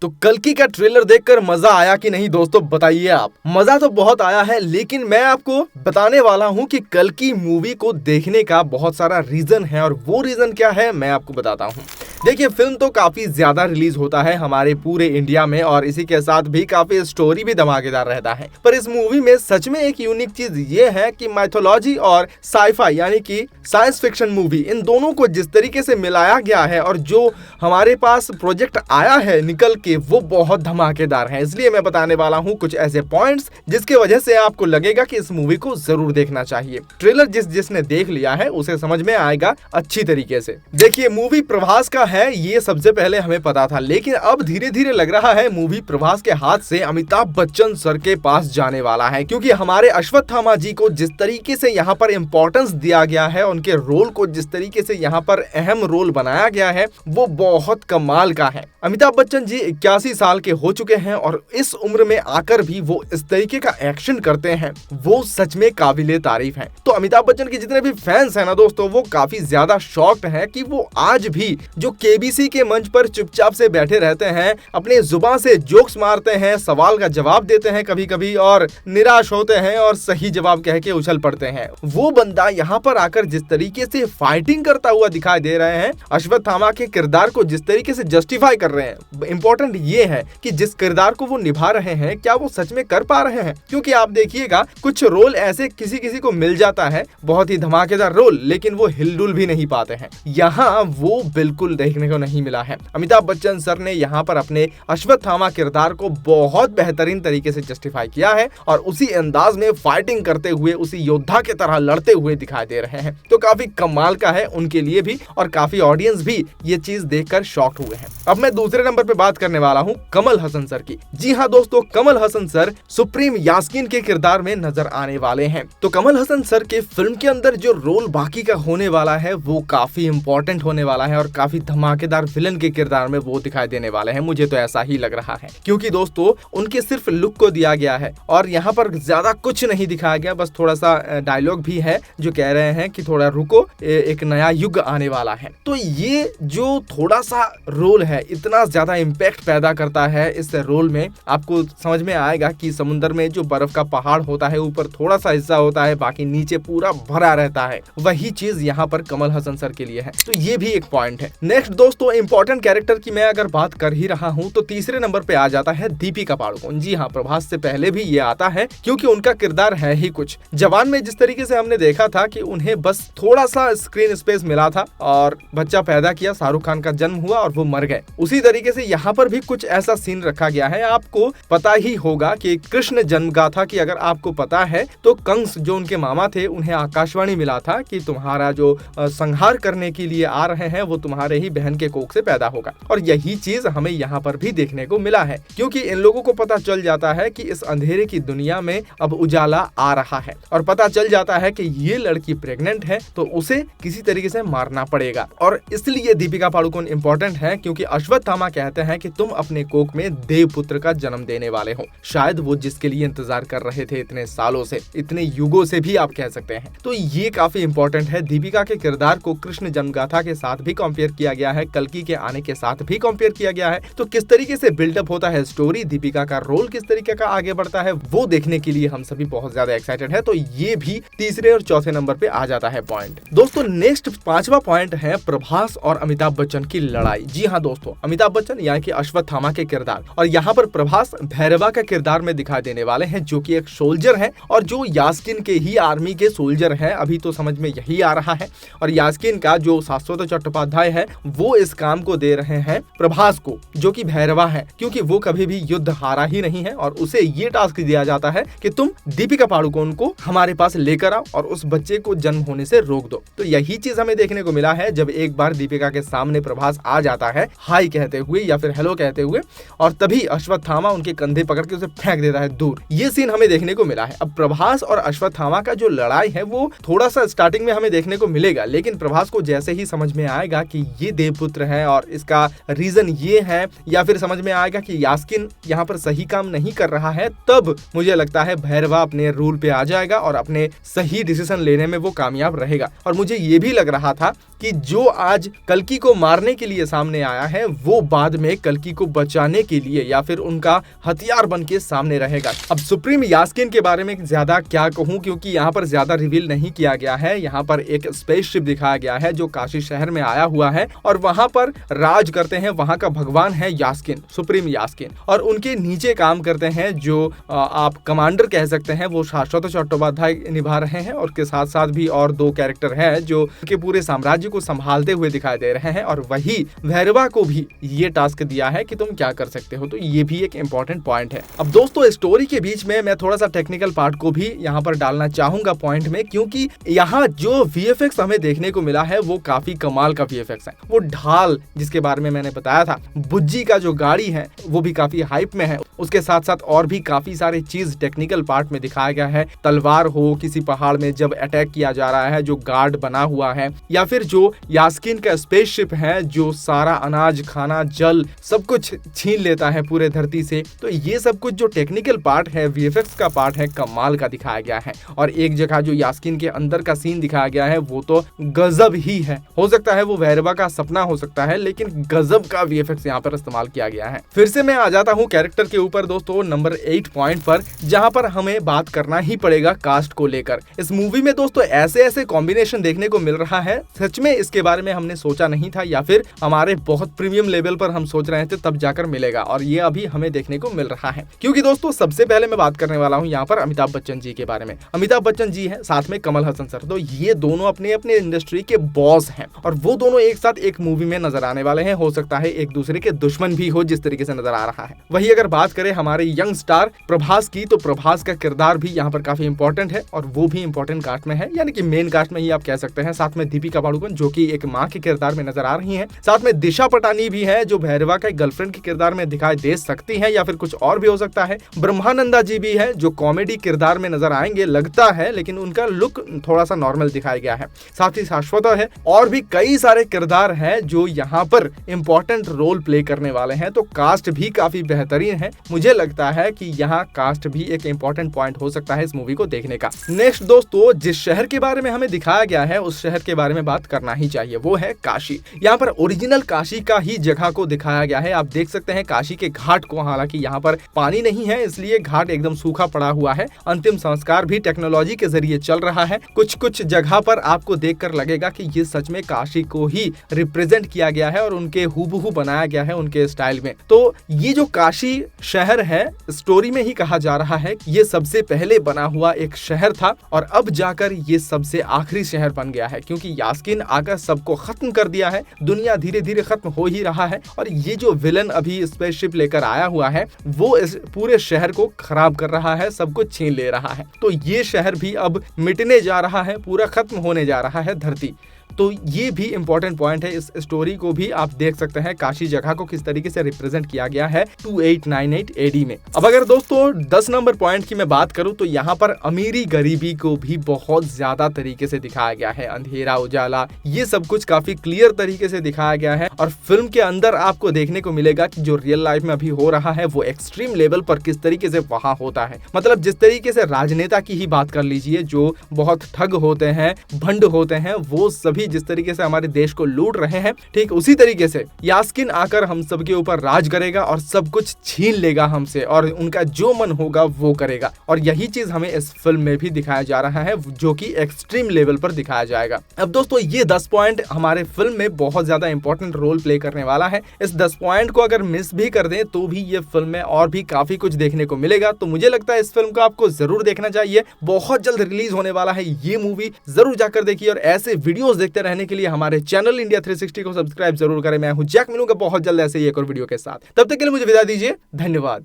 तो कल्कि का ट्रेलर देखकर मजा आया कि नहीं दोस्तों, बताइए आप। मजा तो बहुत आया है, लेकिन मैं आपको बताने वाला हूं कि कल्कि मूवी को देखने का बहुत सारा रीजन है, और वो रीजन क्या है मैं आपको बताता हूं। देखिए, फिल्म तो काफी ज्यादा रिलीज होता है हमारे पूरे इंडिया में, और इसी के साथ भी काफी स्टोरी भी धमाकेदार रहता है। पर इस मूवी में सच में एक यूनिक चीज ये है कि माइथोलॉजी और साइफाई यानी कि साइंस फिक्शन मूवी, इन दोनों को जिस तरीके से मिलाया गया है और जो हमारे पास प्रोजेक्ट आया है निकल के, वो बहुत धमाकेदार है। इसलिए मैं बताने वाला हूँ कुछ ऐसे पॉइंट्स जिसकी वजह से आपको लगेगा कि इस मूवी को जरूर देखना चाहिए। ट्रेलर जिसने देख लिया है उसे समझ में आएगा अच्छी तरीके से। देखिए, मूवी प्रभास का है ये सबसे पहले हमें पता था, लेकिन अब धीरे धीरे लग रहा है मूवी प्रभास के हाथ से अमिताभ बच्चन सर के पास जाने वाला है, क्योंकि हमारे अश्वत्थामा जी को जिस तरीके से यहाँ पर इंपॉर्टेंस दिया गया है, उनके रोल को जिस तरीके से यहाँ पर अहम रोल बनाया गया है, वो बहुत कमाल का है। अमिताभ बच्चन जी 81 साल के हो चुके हैं और इस उम्र में आकर भी वो इस तरीके का एक्शन करते हैं, वो सच में काबिले तारीफ है। तो अमिताभ बच्चन के जितने भी फैंस हैं ना दोस्तों, वो काफी ज्यादा शॉक्ड हैं कि वो आज भी जो केबीसी के मंच पर चुपचाप से बैठे रहते हैं, अपने जुबान से जोक्स मारते हैं, सवाल का जवाब देते हैं कभी कभी और निराश होते हैं और सही जवाब कह के उछल पड़ते हैं, वो बंदा यहाँ पर आकर जिस तरीके से फाइटिंग करता हुआ दिखाई दे रहे हैं, अश्वत्थामा के किरदार को जिस तरीके से जस्टिफाई कर रहे हैं। इंपॉर्टेंट ये है कि जिस किरदार को वो निभा रहे हैं, क्या वो सच में कर पा रहे हैं? क्योंकि आप देखिएगा कुछ रोल ऐसे किसी किसी को मिल जाता है, बहुत ही धमाकेदार रोल, लेकिन वो हिलडुल भी नहीं पाते हैं। यहाँ वो बिल्कुल देखने को नहीं मिला है। अमिताभ बच्चन सर ने यहाँ पर अपने अश्वत्थामा किरदार को बहुत बेहतरीन तरीके से जस्टिफाई किया है और उसी अंदाज में फाइटिंग करते हुए, उसी योद्धा की तरह लड़ते हुए दिखाई दे रहे हैं। तो काफी कमाल का है उनके लिए भी, और काफी ऑडियंस भी ये चीज देखकर शॉक्ड हुए हैं। अब मैं दूसरे नंबर पे बात करने वाला हूँ कमल हसन सर की। जी हाँ दोस्तों, कमल हसन सर सुप्रीम यास्कीन के किरदार में नजर आने वाले हैं। तो कमल हसन सर के फिल्म के अंदर जो रोल बाकी का होने वाला है वो काफी इंपॉर्टेंट होने वाला है और काफी धमाकेदार विलन के किरदार में वो दिखाई देने वाले हैं। मुझे तो ऐसा ही लग रहा है, क्योंकि दोस्तों उनके सिर्फ लुक को दिया गया है और यहाँ पर ज्यादा कुछ नहीं दिखाया गया, बस थोड़ा सा डायलॉग भी है जो कह रहे हैं कि थोड़ा रुको, एक नया युग आने वाला है। तो ये जो थोड़ा सा रोल है इतना ज्यादा इम्पैक्ट पैदा करता है इस रोल में। आपको समझ में आएगा कि समुद्र में जो बर्फ का पहाड़ होता है, ऊपर थोड़ा सा हिस्सा होता है, बाकी नीचे पूरा भरा रहता है, वही चीज यहाँ पर कमल हसन सर के लिए है। तो ये भी एक पॉइंट है। नेक्स्ट दोस्तों, इंपॉर्टेंट कैरेक्टर की मैं अगर बात कर ही रहा हूँ तो तीसरे नंबर पे आ जाता है दीपिका पादुकोण। जी हाँ, प्रभास से पहले भी ये आता है, क्योंकि उनका किरदार है ही कुछ। जवान में जिस तरीके से हमने देखा था कि उन्हें बस थोड़ा सा स्क्रीन स्पेस मिला था और बच्चा पैदा किया, शाहरुख खान का जन्म हुआ और वो मर गए, उसी तरीके से यहाँ पर भी कुछ ऐसा सीन रखा गया है। आपको पता ही होगा कि कृष्ण जन्म गाथा की अगर आपको पता है तो कंस जो उनके मामा थे, उन्हें आकाशवाणी मिला था कि तुम्हारा जो संहार करने के लिए आ रहे हैं वो तुम्हारे ही बहन के कोख से पैदा होगा। और यही चीज हमें यहाँ पर भी देखने को मिला है, क्योंकि इन लोगों को पता चल जाता है कि इस अंधेरे की दुनिया में अब उजाला आ रहा है और पता चल जाता है कि ये लड़की प्रेग्नेंट है, तो उसे किसी तरीके से मारना पड़ेगा। और इसलिए दीपिका पादुकोण इंपॉर्टेंट है, क्योंकि अश्वत्थामा कहते हैं कि तुम अपने कोख में देवपुत्र का जन्म देने वाले हो, शायद वो जिसके लिए इंतजार कर रहे थे इतने सालों से, इतने युगों से भी आप कह सकते हैं। तो ये काफी इंपॉर्टेंट है। दीपिका के किरदार को कृष्ण जन्मगाथा के साथ भी कंपेयर किया गया है, कल्कि के आने के साथ भी कंपेयर किया गया है। तो किस तरीके से बिल्डअप होता है स्टोरी, दीपिका का रोल किस तरीके का आगे बढ़ता है, वो देखने के लिए हम सभी बहुत ज्यादा एक्साइटेड है। तो ये भी तीसरे और चौथे नंबर पे आ जाता है पॉइंट। दोस्तों नेक्स्ट पांचवा पॉइंट है प्रभास और अमिताभ बच्चन की लड़ाई। जी हाँ दोस्तों, अमिताभ बच्चन यानी कि अश्वत्थामा के किरदार, और यहाँ पर प्रभास भैरवा का किरदार में दिखाई देने वाले हैं, जो कि एक सोल्जर है और जो यास्कीन के ही आर्मी के सोल्जर है। अभी तो समझ में यही आ रहा है। और यास्कीन का जो शाश्वत चट्टोपाध्याय है वो इस काम को दे रहे हैं प्रभास को, जो कि भैरवा है, क्योंकि वो कभी भी युद्ध हारा ही नहीं है और उसे ये टास्क दिया जाता है कि तुम दीपिका पादुकोण को हमारे पास लेकर आओ और उस बच्चे को जन्म होने से रोक दो। तो यही चीज हमें देखने को मिला है जब एक बार दीपिका के सामने प्रभास आ जाता है हाय कहते हुए या फिर हेलो कहते हुए, और तभी अश्वत्थामा उनके कंधे पकड़ के उसे फेंक देता है दूर। ये सीन हमें देखने को मिला है। अब प्रभास और अश्वत्थामा का जो लड़ाई है वो थोड़ा सा स्टार्टिंग में हमें देखने को मिलेगा, लेकिन प्रभास को जैसे ही समझ में आएगा कि ये देवपुत्र है और इसका रीजन ये है, या फिर समझ में आएगा कि यास्किन यहाँ पर सही काम नहीं कर रहा है, तब मुझे लगता है भैरवा अपने रूल पे आ जाएगा और अपने सही डिसीजन लेने में वो कामयाब रहेगा। और मुझे ये भी लग रहा था कि जो आज कल्कि को मारने के लिए सामने आया है वो बाद में कल्कि को बचाने के लिए या फिर उनका हथियार बन के सामने रहेगा। अब सुप्रीम यास्किन के बारे में ज्यादा क्या कहूं, क्योंकि यहाँ पर ज्यादा रिवील नहीं किया गया है। यहाँ पर एक स्पेसशिप दिखाया गया है जो काशी शहर में आया हुआ है और वहां पर राज करते हैं, वहां का भगवान है यास्किन, सुप्रीम यास्किन, और उनके नीचे काम करते हैं जो आप कमांडर कह सकते हैं, वो शाश्वत चट्टोपाध्याय निभा रहे हैं। और के साथ साथ भी और 2 कैरेक्टर है जो के पूरे साम्राज्य को संभालते हुए दिखाई दे रहे हैं, और वही भैरवा को भी ये टास्क दिया है कि तुम क्या कर सकते हो। तो ये भी एक इंपॉर्टेंट पॉइंट है। अब दोस्तों स्टोरी के बीच में मैं थोड़ा सा टेक्निकल पार्ट को भी यहाँ पर डालना चाहूंगा पॉइंट में, क्योंकि यहाँ जो VFX हमें देखने को मिला है वो काफी कमाल का VFX है। वो ढाल जिसके बारे में मैंने बताया था, बुज्जी का जो गाड़ी है वो भी काफी हाइप में है। उसके साथ साथ और भी काफी सारे चीज टेक्निकल पार्ट में दिखाया गया है। तलवार हो किसी पहाड़ में जब अटैक किया जा रहा है, जो गार्ड बना हुआ है, या फिर जो यास्किन का स्पेसशिप है जो सारा अनाज खाना जल सब कुछ छीन लेता है पूरे धरती से। तो ये सब कुछ जो टेक्निकल पार्ट है, VFX का पार्ट है, कमाल का दिखाया गया है। और एक जगह जो यास्किन के अंदर का सीन दिखाया गया है वो तो गजब ही है। हो सकता है वो भैरवा का सपना हो सकता है, लेकिन गजब का VFX यहाँ पर इस्तेमाल किया गया है। फिर से मैं आ जाता हूँ कैरेक्टर के ऊपर दोस्तों, नंबर 8 पॉइंट पर, जहाँ पर हमें बात करना ही पड़ेगा कास्ट को लेकर। इस मूवी में दोस्तों ऐसे ऐसे कॉम्बिनेशन देखने को मिल रहा है, सच में इसके बारे में हमने सोचा नहीं था, या फिर हमारे बहुत प्रीमियम लेवल पर हम सोच रहे थे तब जाकर मिलेगा, और ये अभी हमें देखने को मिल रहा है। क्योंकि दोस्तों सबसे पहले मैं बात करने वाला हूँ यहाँ पर अमिताभ बच्चन जी के बारे में। अमिताभ बच्चन जी है, साथ में कमल हसन सर, तो ये दोनों अपने अपने इंडस्ट्री के बॉस हैं और वो दोनों एक साथ एक मूवी में नजर आने वाले हैं। हो सकता है एक दूसरे के दुश्मन भी हो, जिस तरीके से नजर आ रहा है। वही अगर बात करें हमारे यंग स्टार प्रभास की, तो प्रभास का किरदार भी यहाँ पर काफी इंपॉर्टेंट है और वो भी इंपॉर्टेंट कास्ट में है, यानी कि मेन कास्ट में ही आप कह सकते हैं। साथ में दीपिका पादुकोण जो कि एक माँ के किरदार में नजर आ रही है। साथ में दिशा पटानी भी है जो भैरवा का गर्लफ्रेंड के किरदार में दिखाई दे सकती है, या फिर कुछ और भी हो सकता है। ब्रह्मानंदा जी भी है जो कॉमेडी किरदार में नजर आएंगे लगता है, लेकिन उनका लुक थोड़ा सा नॉर्मल दिखाया गया है। साथ ही शाश्वत है और भी कई सारे किरदार हैं जो यहाँ पर इंपॉर्टेंट रोल प्ले करने वाले हैं। तो कास्ट भी काफी बेहतरीन है। मुझे लगता है कि यहाँ कास्ट भी एक इंपॉर्टेंट पॉइंट हो सकता है इस मूवी को देखने का। नेक्स्ट दोस्तों, जिस शहर के बारे में हमें दिखाया गया है उस शहर के बारे में बात करना ही चाहिए, वो है काशी। यहाँ पर ओरिजिनल काशी का ही जगह को दिखाया गया है। आप देख सकते हैं काशी के घाट को, हालांकि यहाँ पर पानी नहीं है इसलिए घाट एकदम सूखा पड़ा हुआ है। अंतिम संस्कार भी टेक्नोलॉजी के जरिए चल रहा है। कुछ कुछ जगह पर आपको देखकर लगेगा कि ये सच में काशी को ही रिप्रेजेंट किया गया है और उनके हूबहू बनाया गया है उनके स्टाइल में। तो ये जो काशी शहर है, स्टोरी में ही कहा जा रहा है कि ये सबसे पहले बना हुआ एक शहर था और अब जाकर ये सबसे आखिरी शहर बन गया है, क्योंकि यास्किन आकर सबको खत्म कर दिया है। दुनिया धीरे धीरे खत्म हो ही रहा है और ये जो विलन अभी स्पेसशिप लेकर आया हुआ है वो इस पूरे शहर को खराब कर रहा है, सब कुछ छीन ले रहा है। तो ये शहर भी अब मिटने जा रहा है, पूरा खत्म होने जा रहा है धरती। तो ये भी इंपॉर्टेंट पॉइंट है। इस स्टोरी को भी आप देख सकते हैं काशी जगह को किस तरीके से रिप्रेजेंट किया गया है 2898 AD में। अब अगर दोस्तों 10 नंबर पॉइंट की मैं बात करूं तो यहाँ पर अमीरी गरीबी को भी बहुत ज्यादा तरीके से दिखाया गया है। अंधेरा उजाला ये सब कुछ काफी क्लियर तरीके से दिखाया गया है और फिल्म के अंदर आपको देखने को मिलेगा कि जो रियल लाइफ में अभी हो रहा है वो एक्सट्रीम लेवल पर किस तरीके से वहां होता है। मतलब जिस तरीके से राजनेता की ही बात कर लीजिए जो बहुत ठग होते हैं, भंड होते हैं, वो सभी जिस तरीके से हमारे देश को लूट रहे हैं, ठीक उसी तरीके से यास्किन आकर हम सबके ऊपर राज करेगा और सब कुछ छीन लेगा हमसे और उनका जो मन होगा वो करेगा। और यही चीज हमें इस फिल्म में भी दिखाया जा रहा है जो कि एक्सट्रीम लेवल पर दिखाया जाएगा। अब दोस्तों ये 10 पॉइंट हमारे फिल्म में बहुत ज्यादा इंपॉर्टेंट रोल प्ले करने वाला है। इस 10 पॉइंट को अगर मिस भी कर दें तो भी ये फिल्म में और भी काफी कुछ देखने को मिलेगा। तो मुझे लगता है इस फिल्म को आपको जरूर देखना चाहिए। बहुत जल्द रिलीज होने वाला है ये मूवी, जरूर जाकर देखिए और ऐसे वीडियोस देखते रहने के लिए हमारे चैनल इंडिया 360 को सब्सक्राइब जरूर करें। मैं हूं जैक, मिलूंगा बहुत जल्द ऐसे ही एक और वीडियो के साथ। तब तक के लिए मुझे विदा दीजिए, धन्यवाद।